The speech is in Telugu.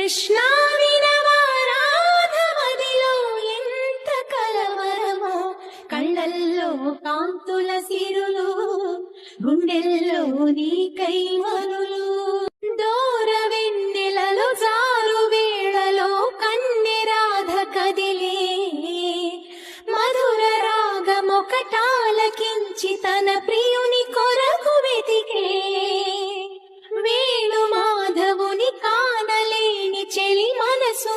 కృష్ణ వినవారాధమదిలో ఎంత కలవరమో, కళ్ళల్లో కాంతుల సిరులు, గుండెల్లో నీ కైవరులు. దూర వెన్నెలలో జారు వేళలో కన్నెరాధ కదిలే, మధుర రాగమొకటాలకించి తన ప్రియుని కొరకు వెతికే. వేణు మాధవుని కానలేని చెలి మనసు